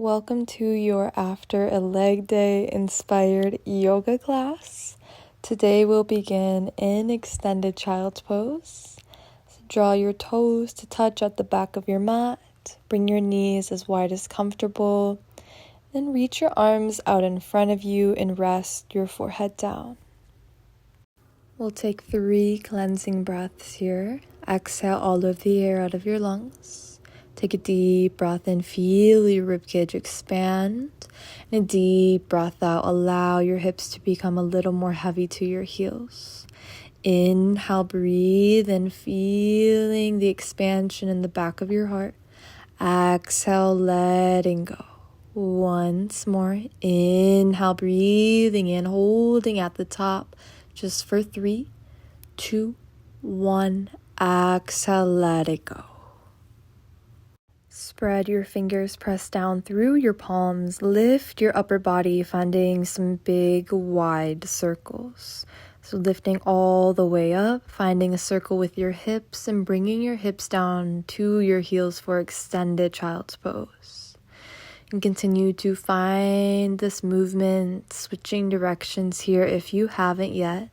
Welcome to your after a leg day inspired yoga class. Today we'll begin in extended child's pose. So draw your toes to touch at the back of your mat. Bring your knees as wide as comfortable. Then reach your arms out in front of you and rest your forehead down. We'll take 3 cleansing breaths here. Exhale all of the air out of your lungs. Take a deep breath in, feel your ribcage expand. And a deep breath out, allow your hips to become a little more heavy to your heels. Inhale, breathe in, feeling the expansion in the back of your heart. Exhale, letting go. Once more, inhale, breathing in, holding at the top, just for 3, 2, 1. Exhale, let it go. Spread your fingers, press down through your palms, lift your upper body, finding some big, wide circles. So lifting all the way up, finding a circle with your hips and bringing your hips down to your heels for extended child's pose. And continue to find this movement, switching directions here if you haven't yet.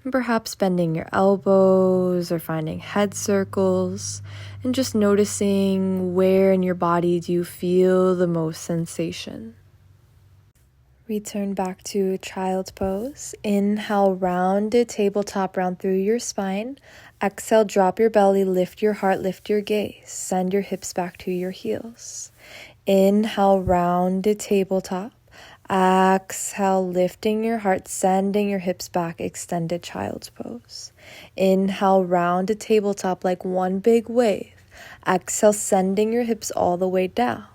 And perhaps bending your elbows or finding head circles and just noticing where in your body do you feel the most sensation. Return back to child's pose. Inhale, rounded tabletop round through your spine. Exhale, drop your belly, lift your heart, lift your gaze. Send your hips back to your heels. Inhale, rounded tabletop. Exhale, lifting your heart, sending your hips back, extended child's pose. Inhale, rounded tabletop like one big wave. Exhale, sending your hips all the way down.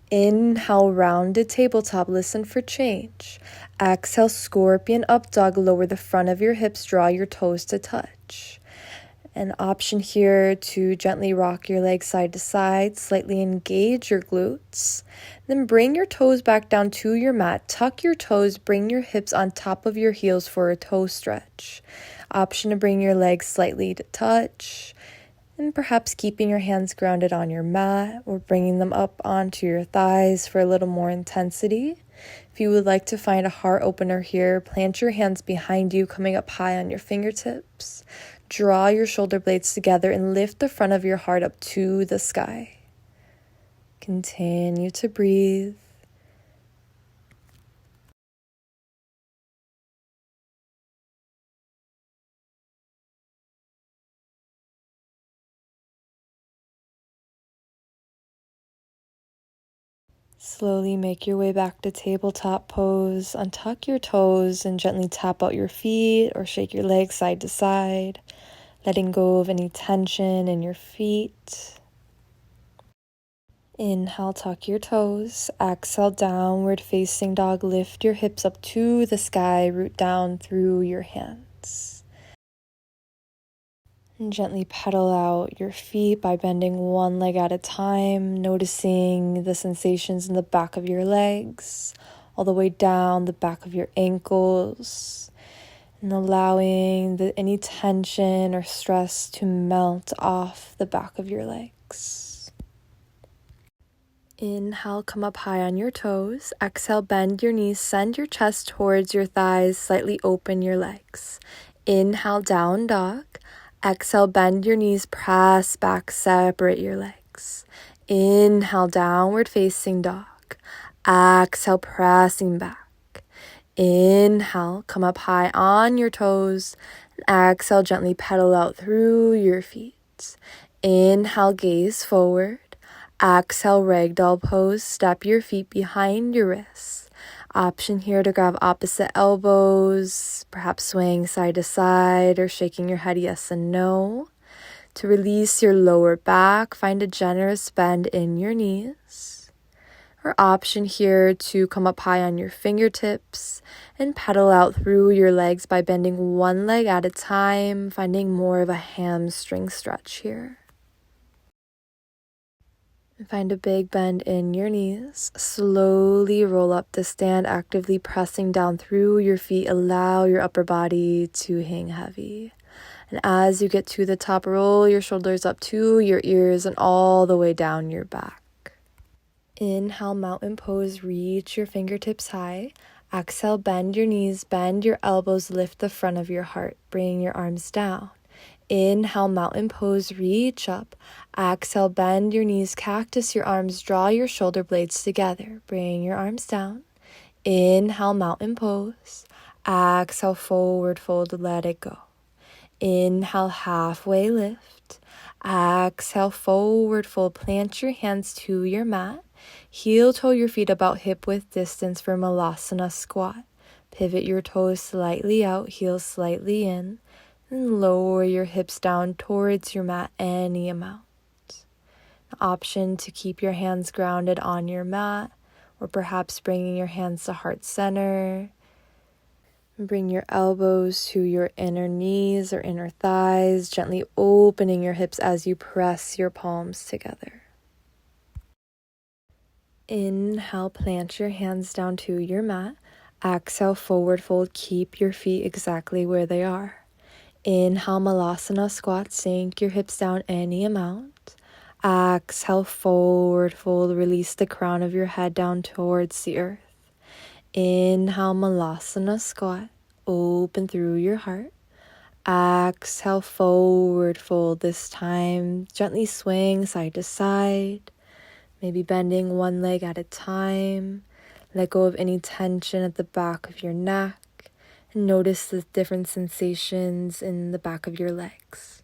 Inhale, rounded tabletop, listen for change. Exhale, scorpion up dog, lower the front of your hips, draw your toes to touch. An option here to gently rock your legs side to side, slightly engage your glutes. Then bring your toes back down to your mat. Tuck your toes, bring your hips on top of your heels for a toe stretch. Option to bring your legs slightly to touch. And perhaps keeping your hands grounded on your mat or bringing them up onto your thighs for a little more intensity. If you would like to find a heart opener here, plant your hands behind you, coming up high on your fingertips. Draw your shoulder blades together and lift the front of your heart up to the sky. Continue to breathe. Slowly make your way back to tabletop pose. Untuck your toes and gently tap out your feet or shake your legs side to side, letting go of any tension in your feet. Inhale, tuck your toes. Exhale, downward facing dog. Lift your hips up to the sky, root down through your hands. And gently pedal out your feet by bending one leg at a time, noticing the sensations in the back of your legs, all the way down the back of your ankles, and allowing any tension or stress to melt off the back of your legs. Inhale, come up high on your toes. Exhale, bend your knees, send your chest towards your thighs, slightly open your legs. Inhale, down dog. Exhale, bend your knees, press back, separate your legs. Inhale, downward facing dog. Exhale, pressing back. Inhale, come up high on your toes. Exhale, gently pedal out through your feet. Inhale, gaze forward. Exhale, ragdoll pose, step your feet behind your wrists. Option here to grab opposite elbows, perhaps swaying side to side or shaking your head yes and no. To release your lower back, find a generous bend in your knees. Or option here to come up high on your fingertips and pedal out through your legs by bending one leg at a time, finding more of a hamstring stretch here. Find a big bend in your knees. Slowly roll up to stand, actively pressing down through your feet. Allow your upper body to hang heavy. And as you get to the top, roll your shoulders up to your ears and all the way down your back. Inhale, mountain pose, reach your fingertips high. Exhale, bend your knees, bend your elbows, lift the front of your heart. Bring your arms down. Inhale, mountain pose, reach up. Exhale, bend your knees, cactus your arms, draw your shoulder blades together. Bring your arms down. Inhale, mountain pose. Exhale, forward fold, let it go. Inhale, halfway lift. Exhale, forward fold. Plant your hands to your mat. Heel toe your feet about hip width distance for Malasana squat. Pivot your toes slightly out, heels slightly in. And lower your hips down towards your mat any amount. An option to keep your hands grounded on your mat, or perhaps bringing your hands to heart center. Bring your elbows to your inner knees or inner thighs, gently opening your hips as you press your palms together. Inhale, plant your hands down to your mat. Exhale, forward fold, keep your feet exactly where they are. Inhale, Malasana squat, sink your hips down any amount. Exhale, forward fold, release the crown of your head down towards the earth. Inhale, Malasana squat, open through your heart. Exhale, forward fold. This time, gently swing side to side, maybe bending one leg at a time. Let go of any tension at the back of your neck. And notice the different sensations in the back of your legs.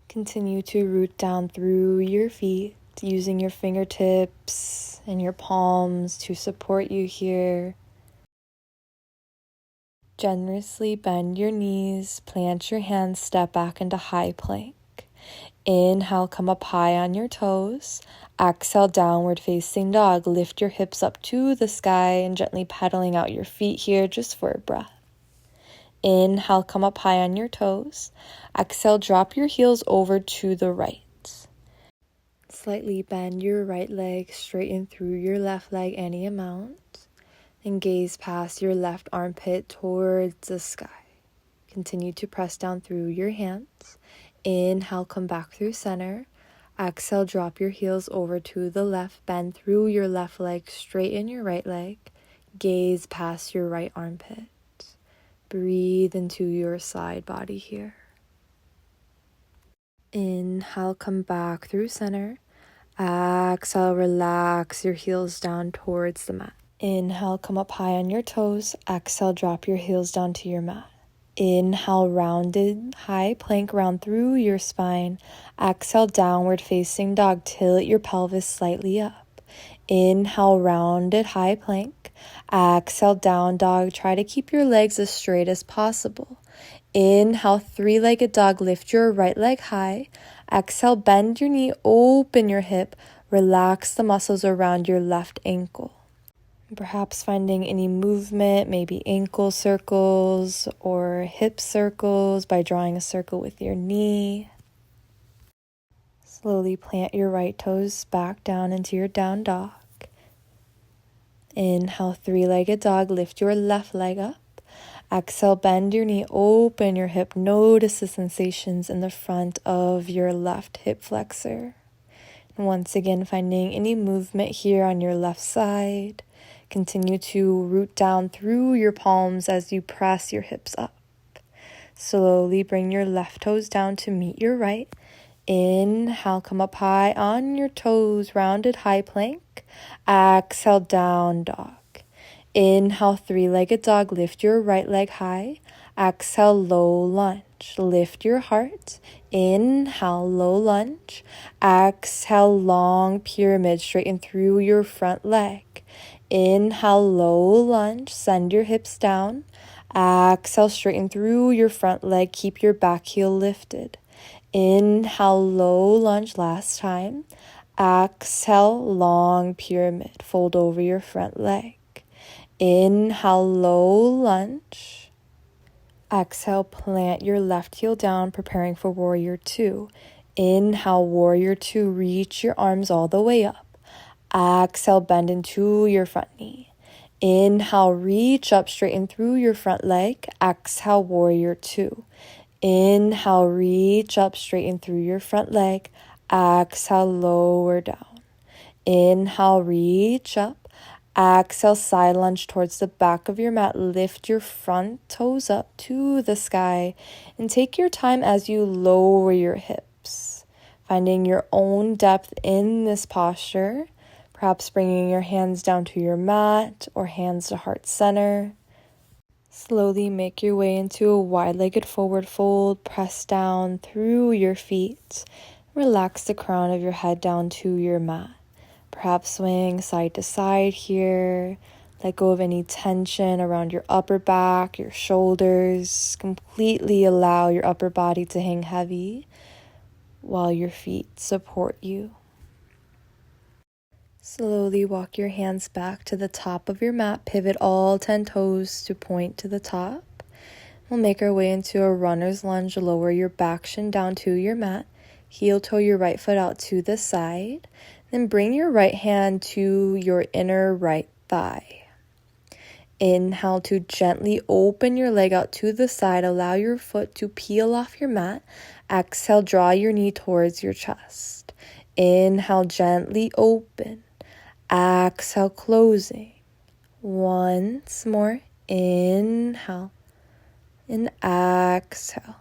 Continue to root down through your feet, using your fingertips and your palms to support you here. Generously bend your knees, plant your hands, step back into high plank. Inhale, come up high on your toes. Exhale, downward facing dog. Lift your hips up to the sky and gently pedaling out your feet here just for a breath. Inhale, come up high on your toes. Exhale, drop your heels over to the right. Slightly bend your right leg, straighten through your left leg any amount. And gaze past your left armpit towards the sky. Continue to press down through your hands. Inhale, come back through center. Exhale, drop your heels over to the left. Bend through your left leg, straighten your right leg. Gaze past your right armpit. Breathe into your side body here. Inhale, come back through center. Exhale, relax your heels down towards the mat. Inhale, come up high on your toes. Exhale, drop your heels down to your mat. Inhale, rounded high plank, round through your spine. Exhale, downward facing dog. Tilt your pelvis slightly up. Inhale, rounded high plank. Exhale, down dog. Try to keep your legs as straight as possible. Inhale, three-legged dog. Lift your right leg high. Exhale, bend your knee, open your hip. Relax the muscles around your left ankle. Perhaps finding any movement, maybe ankle circles or hip circles by drawing a circle with your knee. Slowly plant your right toes back down into your down dog. Inhale, three-legged dog. Lift your left leg up. Exhale, bend your knee, open your hip. Notice the sensations in the front of your left hip flexor. And once again, finding any movement here on your left side. Continue to root down through your palms as you press your hips up. Slowly bring your left toes down to meet your right. Inhale, come up high on your toes, rounded high plank. Exhale, down dog. Inhale, three-legged dog. Lift your right leg high. Exhale, low lunge. Lift your heart. Inhale, low lunge. Exhale, long pyramid. Straighten through your front leg. Inhale, low lunge. Send your hips down. Exhale, straighten through your front leg. Keep your back heel lifted. Inhale, low lunge. Last time. Exhale, long pyramid. Fold over your front leg. Inhale, low lunge. Exhale, plant your left heel down, preparing for warrior two. Inhale, warrior two. Reach your arms all the way up. Exhale, bend into your front knee. Inhale, reach up, straighten through your front leg. Exhale, warrior two. Inhale, reach up, straighten through your front leg. Exhale, lower down. Inhale, reach up. Exhale, side lunge towards the back of your mat. Lift your front toes up to the sky and take your time as you lower your hips, finding your own depth in this posture, perhaps bringing your hands down to your mat or hands to heart center. Slowly make your way into a wide-legged forward fold. Press down through your feet. Relax the crown of your head down to your mat. Perhaps swaying side to side here. Let go of any tension around your upper back, your shoulders. Completely allow your upper body to hang heavy while your feet support you. Slowly walk your hands back to the top of your mat. Pivot all 10 toes to point to the top. We'll make our way into a runner's lunge. Lower your back shin down to your mat. Heel toe your right foot out to the side. Then bring your right hand to your inner right thigh. Inhale to gently open your leg out to the side. Allow your foot to peel off your mat. Exhale, draw your knee towards your chest. Inhale, gently open. Exhale, closing. Once more. Inhale and exhale.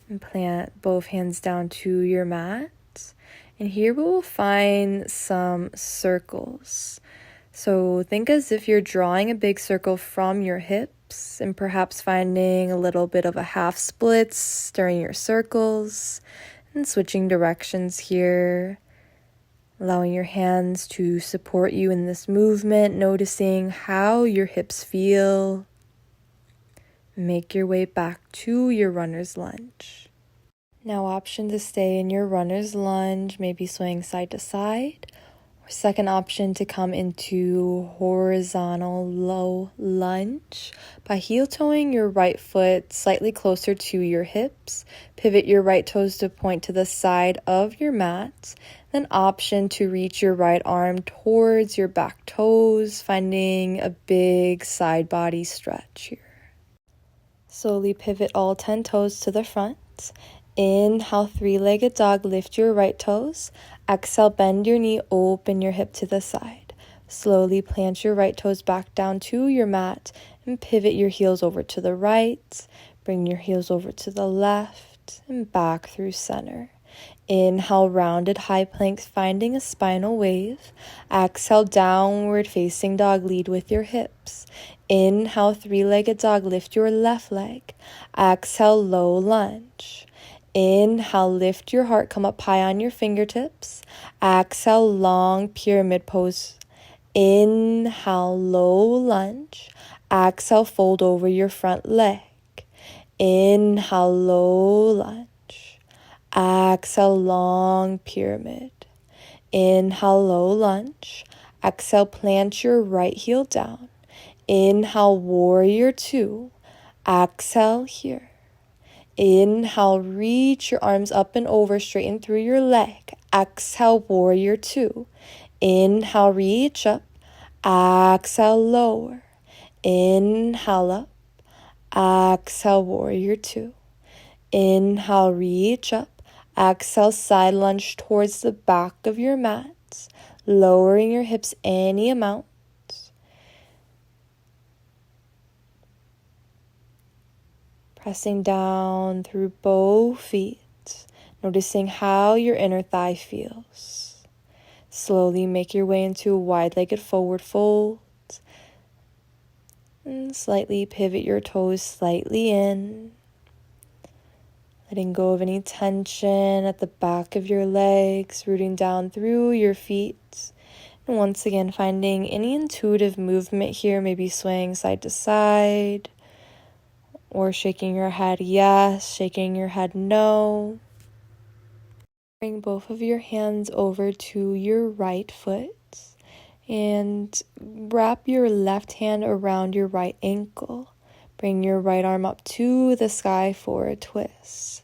And plant both hands down to your mat. And here we will find some circles. So think as if you're drawing a big circle from your hips and perhaps finding a little bit of a half splits during your circles and switching directions here. Allowing your hands to support you in this movement, noticing how your hips feel. Make your way back to your runner's lunge. Now option to stay in your runner's lunge, maybe swaying side to side. Or second option to come into horizontal low lunge by heel toeing your right foot slightly closer to your hips. Pivot your right toes to point to the side of your mat. Then option to reach your right arm towards your back toes, finding a big side body stretch here. Slowly pivot all 10 toes to the front. Inhale, three-legged dog, lift your right toes. Exhale, bend your knee, open your hip to the side. Slowly plant your right toes back down to your mat and pivot your heels over to the right. Bring your heels over to the left and back through center. Inhale, rounded high planks, finding a spinal wave. Exhale, downward facing dog, lead with your hips. Inhale, three-legged dog, lift your left leg. Exhale, low lunge. Inhale, lift your heart, come up high on your fingertips. Exhale, long pyramid pose. Inhale, low lunge. Exhale, fold over your front leg. Inhale, low lunge. Exhale, long pyramid. Inhale, low lunge. Exhale, plant your right heel down. Inhale, warrior two. Exhale here. Inhale, reach your arms up and over, straighten through your leg. Exhale, warrior two. Inhale, reach up. Exhale, lower. Inhale up. Exhale, warrior two. Inhale, reach up. Exhale, side lunge towards the back of your mat, lowering your hips any amount. Pressing down through both feet, noticing how your inner thigh feels. Slowly make your way into a wide-legged forward fold. And slightly pivot your toes slightly in. Letting go of any tension at the back of your legs, rooting down through your feet. And once again, finding any intuitive movement here, maybe swaying side to side. Or shaking your head yes, shaking your head no. Bring both of your hands over to your right foot and wrap your left hand around your right ankle. Bring your right arm up to the sky for a twist.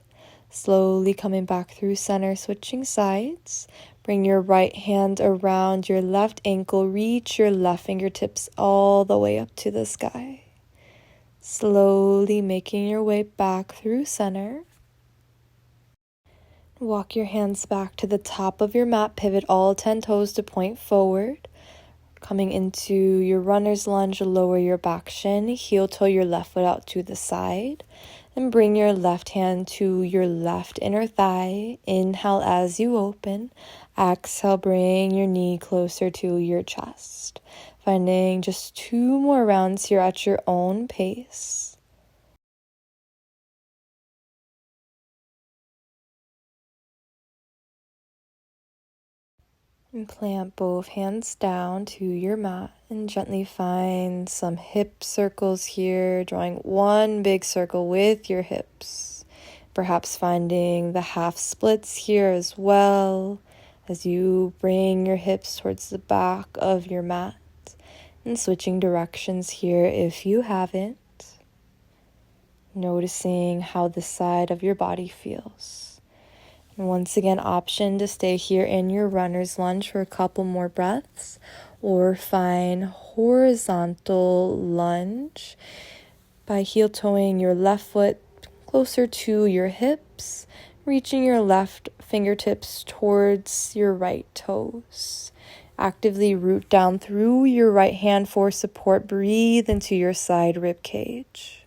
Slowly coming back through center, switching sides. Bring your right hand around your left ankle. Reach your left fingertips all the way up to the sky. Slowly making your way back through center. Walk your hands back to the top of your mat, pivot all 10 toes to point forward. Coming into your runner's lunge, lower your back shin, heel toe your left foot out to the side, and bring your left hand to your left inner thigh. Inhale as you open. Exhale, bring your knee closer to your chest. Finding just 2 more rounds here at your own pace. And plant both hands down to your mat and gently find some hip circles here, drawing one big circle with your hips. Perhaps finding the half splits here as well as you bring your hips towards the back of your mat and switching directions here if you haven't. Noticing how the side of your body feels. And once again, option to stay here in your runner's lunge for a couple more breaths, or find horizontal lunge by heel toeing your left foot closer to your hips, reaching your left fingertips towards your right toes. Actively root down through your right hand for support. Breathe into your side rib cage.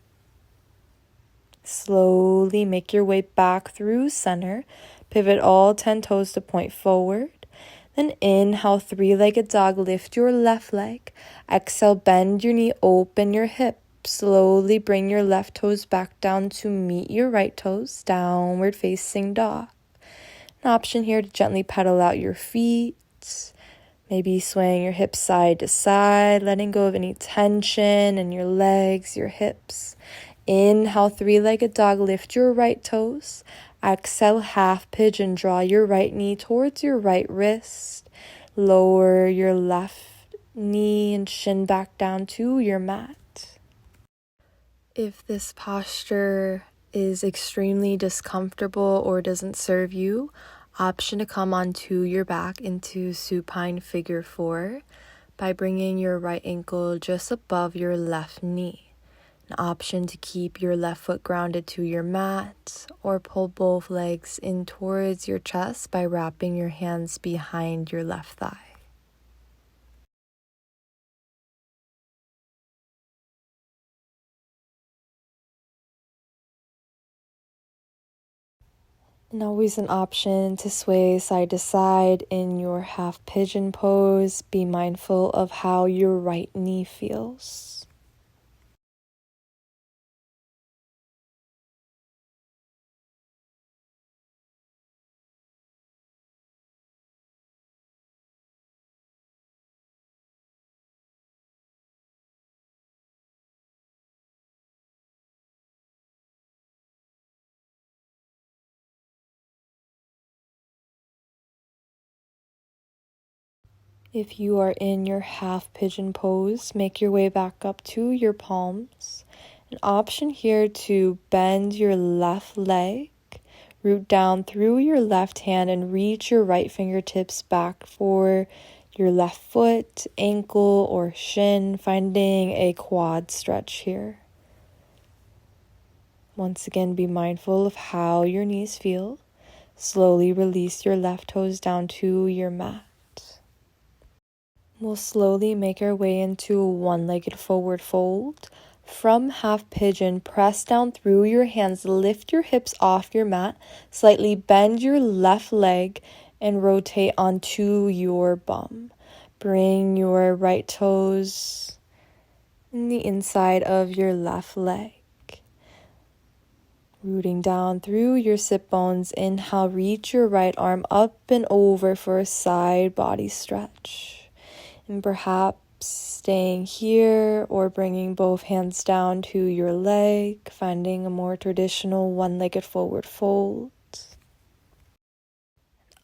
Slowly make your way back through center. Pivot all 10 toes to point forward. Then inhale, 3-legged dog. Lift your left leg. Exhale, bend your knee, open your hip. Slowly bring your left toes back down to meet your right toes. Downward facing dog. An option here to gently pedal out your feet. Maybe swaying your hips side to side, letting go of any tension in your legs, your hips. Inhale, 3-legged dog. Lift your right toes. Exhale, half pigeon. Draw your right knee towards your right wrist. Lower your left knee and shin back down to your mat. If this posture is extremely discomfortable or doesn't serve you, option to come onto your back into supine figure 4 by bringing your right ankle just above your left knee. An option to keep your left foot grounded to your mat, or pull both legs in towards your chest by wrapping your hands behind your left thigh. And always an option to sway side to side in your half pigeon pose. Be mindful of how your right knee feels. If you are in your half pigeon pose, make your way back up to your palms. An option here to bend your left leg, root down through your left hand and reach your right fingertips back for your left foot, ankle, or shin, finding a quad stretch here. Once again, be mindful of how your knees feel. Slowly release your left toes down to your mat. We'll slowly make our way into a one-legged forward fold. From half pigeon, press down through your hands, lift your hips off your mat, slightly bend your left leg and rotate onto your bum. Bring your right toes in the inside of your left leg. Rooting down through your sit bones. Inhale, reach your right arm up and over for a side body stretch. And perhaps staying here or bringing both hands down to your leg, finding a more traditional one-legged forward fold.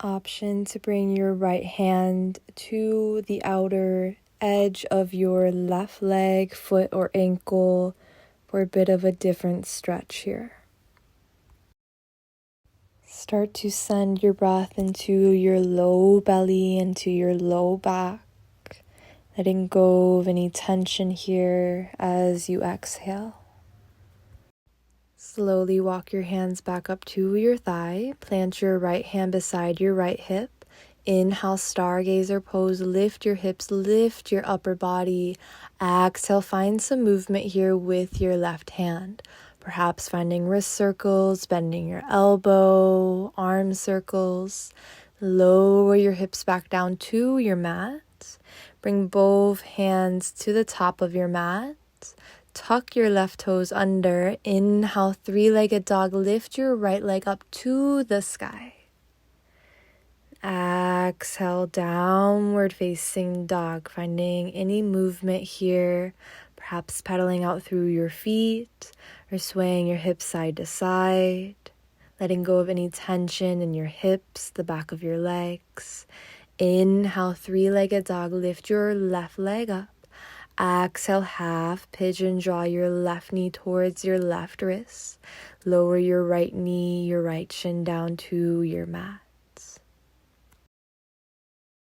Option to bring your right hand to the outer edge of your left leg, foot, or ankle for a bit of a different stretch here. Start to send your breath into your low belly, into your low back. Letting go of any tension here as you exhale. Slowly walk your hands back up to your thigh. Plant your right hand beside your right hip. Inhale, stargazer pose. Lift your hips, lift your upper body. Exhale, find some movement here with your left hand. Perhaps finding wrist circles, bending your elbow, arm circles. Lower your hips back down to your mat. Bring both hands to the top of your mat. Tuck your left toes under. Inhale, three-legged dog. Lift your right leg up to the sky. Exhale, downward facing dog. Finding any movement here. Perhaps pedaling out through your feet or swaying your hips side to side. Letting go of any tension in your hips, the back of your legs. Inhale, three-legged dog. Lift your left leg up. Exhale, half pigeon. Draw your left knee towards your left wrist. Lower your right knee, your right shin down to your mat.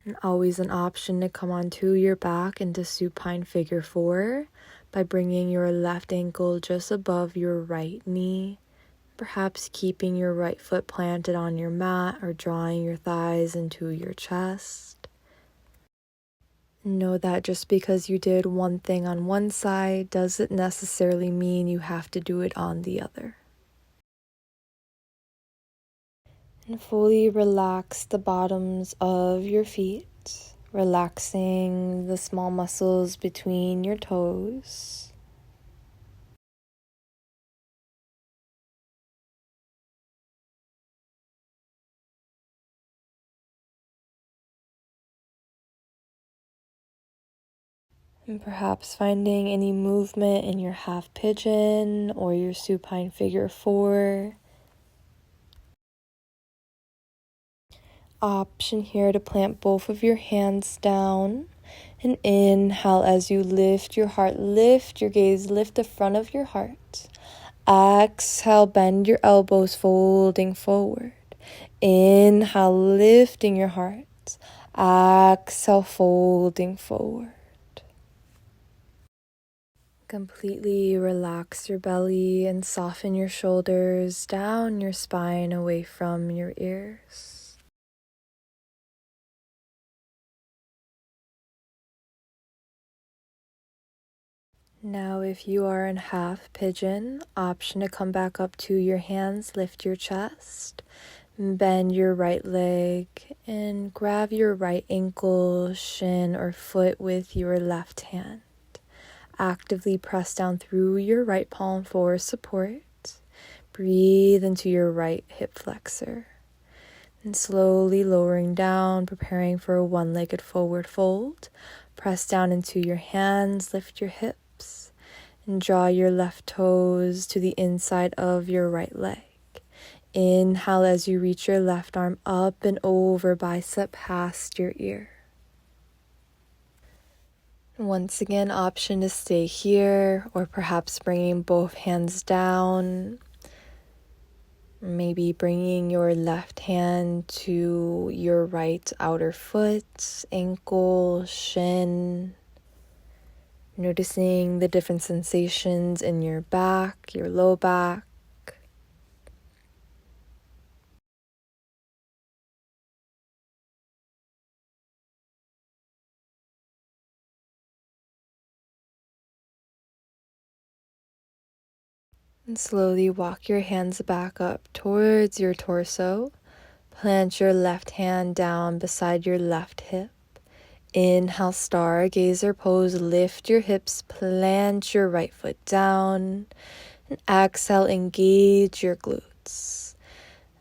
And always an option to come onto your back into supine figure 4 by bringing your left ankle just above your right knee. Perhaps keeping your right foot planted on your mat or drawing your thighs into your chest. Know that just because you did one thing on one side doesn't necessarily mean you have to do it on the other. And fully relax the bottoms of your feet, relaxing the small muscles between your toes. And perhaps finding any movement in your half pigeon or your supine figure 4. Option here to plant both of your hands down and inhale as you lift your heart, lift your gaze, lift the front of your heart. Exhale, bend your elbows, folding forward. Inhale, lifting your heart. Exhale, folding forward. Completely relax your belly and soften your shoulders, down your spine, away from your ears. Now, if you are in half pigeon, option to come back up to your hands, lift your chest, bend your right leg, and grab your right ankle, shin, or foot with your left hand. Actively press down through your right palm for support. Breathe into your right hip flexor. And slowly lowering down, preparing for a one-legged forward fold. Press down into your hands, lift your hips, and draw your left toes to the inside of your right leg. Inhale as you reach your left arm up and over, bicep past your ear. Once again, option to stay here, or perhaps bringing both hands down. Maybe bringing your left hand to your right outer foot, ankle, shin. Noticing the different sensations in your back, your low back. And slowly walk your hands back up towards your torso. Plant your left hand down beside your left hip. Inhale, stargazer pose. Lift your hips, plant your right foot down. And exhale, engage your glutes.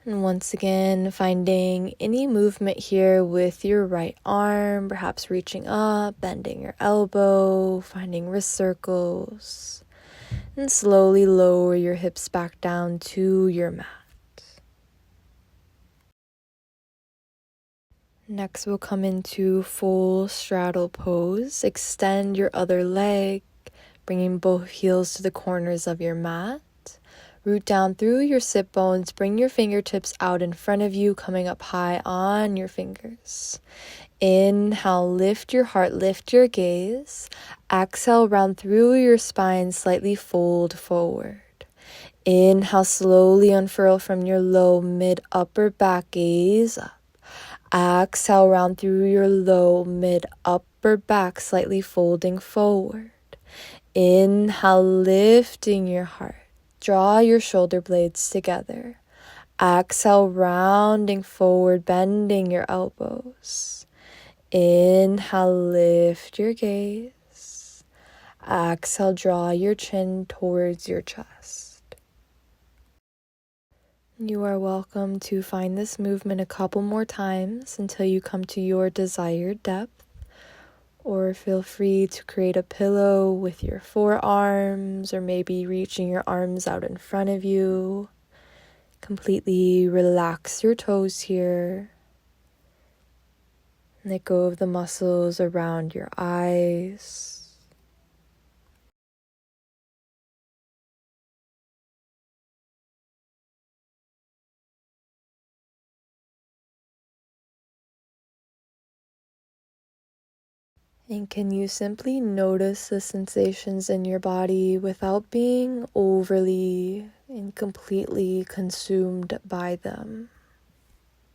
And once again, finding any movement here with your right arm, perhaps reaching up, bending your elbow, finding wrist circles. And slowly lower your hips back down to your mat. Next, we'll come into full straddle pose. Extend your other leg, bringing both heels to the corners of your mat. Root down through your sit bones. Bring your fingertips out in front of you, coming up high on your fingers. Inhale, lift your heart, lift your gaze. Exhale, round through your spine, slightly fold forward. Inhale, slowly unfurl from your low, mid, upper back, gaze up. Exhale, round through your low, mid, upper back, slightly folding forward. Inhale, lifting your heart. Draw your shoulder blades together. Exhale, rounding forward, bending your elbows. Inhale, lift your gaze. Exhale, draw your chin towards your chest. You are welcome to find this movement a couple more times until you come to your desired depth. Or feel free to create a pillow with your forearms, or maybe reaching your arms out in front of you. Completely relax your toes here. Let go of the muscles around your eyes. And can you simply notice the sensations in your body without being overly and completely consumed by them?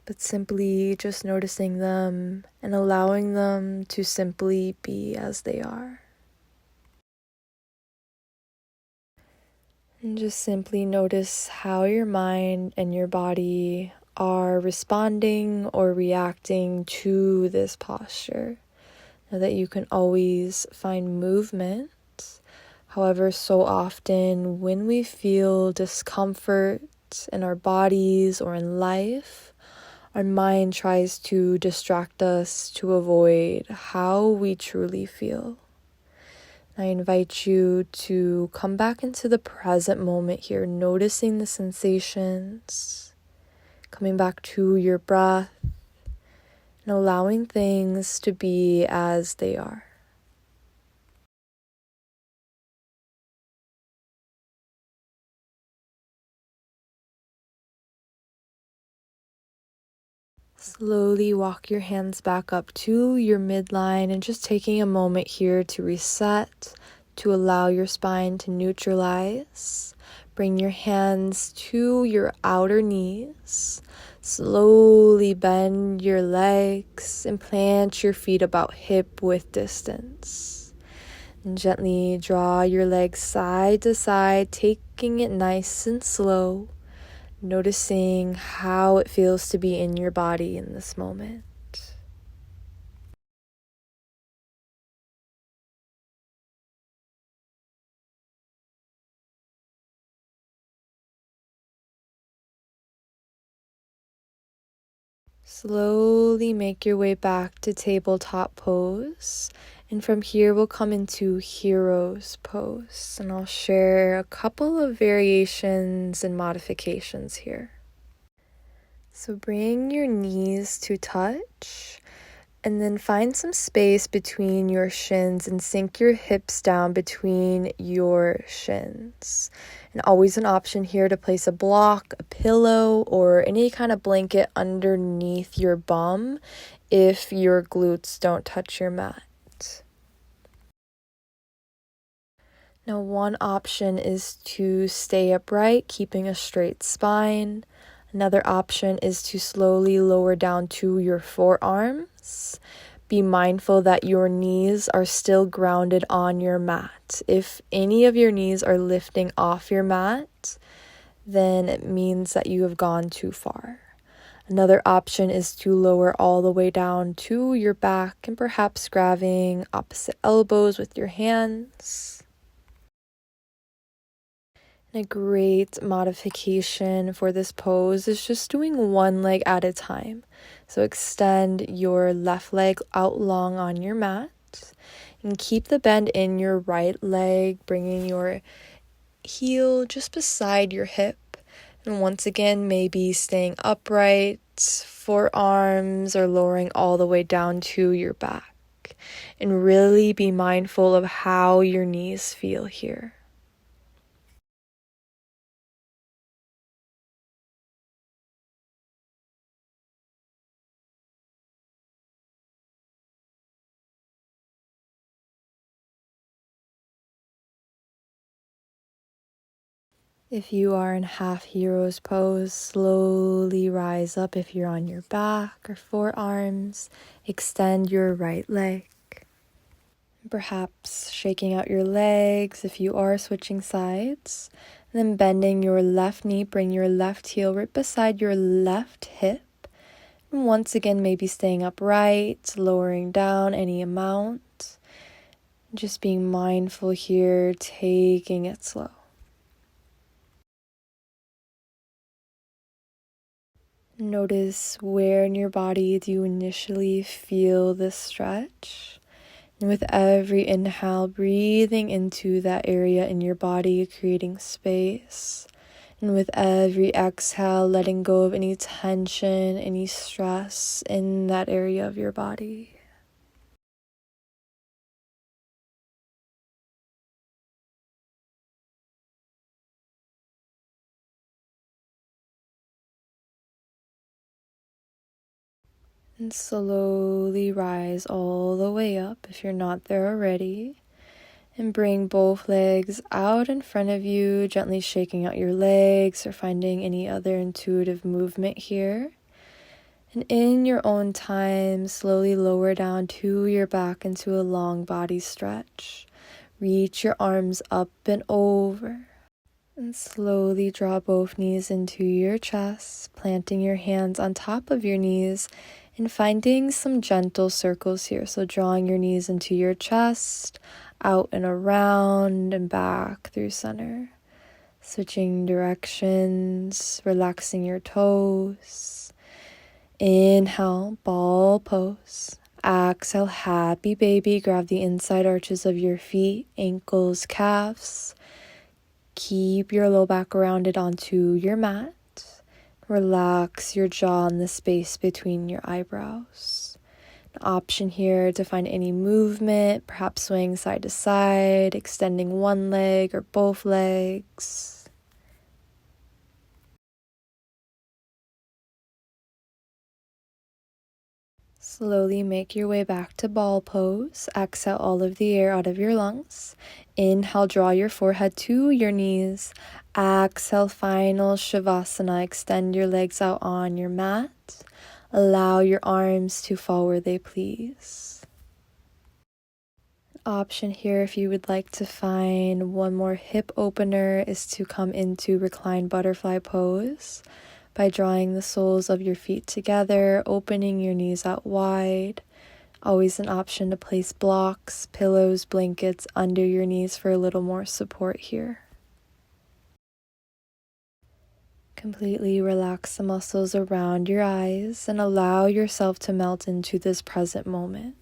But simply just noticing them and allowing them to simply be as they are. And just simply notice how your mind and your body are responding or reacting to this posture. Know that you can always find movement. However, so often when we feel discomfort in our bodies or in life, our mind tries to distract us to avoid how we truly feel. I invite you to come back into the present moment here, noticing the sensations, coming back to your breath, and allowing things to be as they are. Slowly walk your hands back up to your midline and just taking a moment here to reset, to allow your spine to neutralize. Bring your hands to your outer knees. Slowly bend your legs and plant your feet about hip width distance. And gently draw your legs side to side, taking it nice and slow. Noticing how it feels to be in your body in this moment. Slowly make your way back to tabletop pose. And from here we'll come into hero's pose. And I'll share a couple of variations and modifications here. So bring your knees to touch. And then find some space between your shins and sink your hips down between your shins. And always an option here to place a block, a pillow, or any kind of blanket underneath your bum if your glutes don't touch your mat. Now, one option is to stay upright, keeping a straight spine. Another option is to slowly lower down to your forearms. Be mindful that your knees are still grounded on your mat. If any of your knees are lifting off your mat, then it means that you have gone too far. Another option is to lower all the way down to your back and perhaps grabbing opposite elbows with your hands. A great modification for this pose is just doing one leg at a time. So extend your left leg out long on your mat and keep the bend in your right leg, bringing your heel just beside your hip. And once again, maybe staying upright, forearms or lowering all the way down to your back. And really be mindful of how your knees feel here. If you are in half hero's pose, slowly rise up. If you're on your back or forearms, extend your right leg. Perhaps shaking out your legs if you are switching sides. And then bending your left knee, bring your left heel right beside your left hip. And once again, maybe staying upright, lowering down any amount. Just being mindful here, taking it slow. Notice where in your body do you initially feel this stretch. And with every inhale, breathing into that area in your body, creating space. And with every exhale, letting go of any tension, any stress in that area of your body. And slowly rise all the way up if you're not there already. And bring both legs out in front of you, gently shaking out your legs or finding any other intuitive movement here. And in your own time, slowly lower down to your back into a long body stretch. Reach your arms up and over. And slowly draw both knees into your chest, planting your hands on top of your knees and finding some gentle circles here. So drawing your knees into your chest, out and around and back through center. Switching directions, relaxing your toes. Inhale, ball pose. Exhale, happy baby. Grab the inside arches of your feet, ankles, calves. Keep your low back rounded onto your mat. Relax your jaw in the space between your eyebrows. An option here to find any movement, perhaps swaying side to side, extending one leg or both legs. Slowly make your way back to ball pose. Exhale all of the air out of your lungs. Inhale, draw your forehead to your knees. Exhale, final Shavasana. Extend your legs out on your mat. Allow your arms to fall where they please. Option here, if you would like to find one more hip opener, is to come into reclined butterfly pose by drawing the soles of your feet together, opening your knees out wide. Always an option to place blocks, pillows, blankets under your knees for a little more support here. Completely relax the muscles around your eyes and allow yourself to melt into this present moment.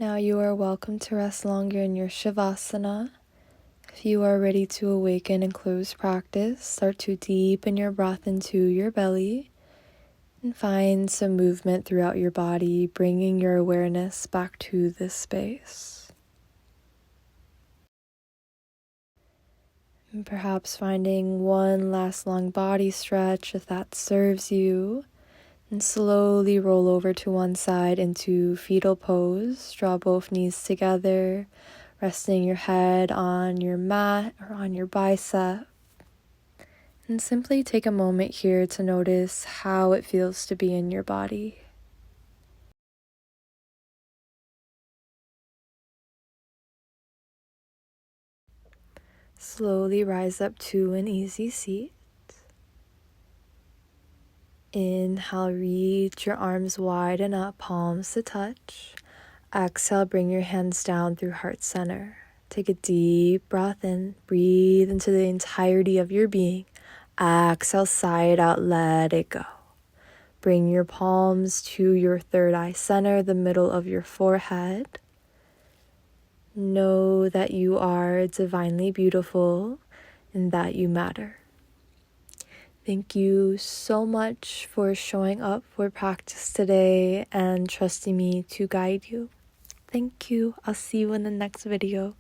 Now you are welcome to rest longer in your Shavasana. If you are ready to awaken and close practice, start to deepen your breath into your belly and find some movement throughout your body, bringing your awareness back to this space. And perhaps finding one last long body stretch if that serves you. And slowly roll over to one side into fetal pose. Draw both knees together, resting your head on your mat or on your bicep. And simply take a moment here to notice how it feels to be in your body. Slowly rise up to an easy seat. Inhale, reach your arms wide and up, palms to touch. Exhale, bring your hands down through heart center. Take a deep breath in, breathe into the entirety of your being. Exhale, sigh it out, let it go. Bring your palms to your third eye center, the middle of your forehead. Know that you are divinely beautiful and that you matter. Thank you so much for showing up for practice today and trusting me to guide you. Thank you. I'll see you in the next video.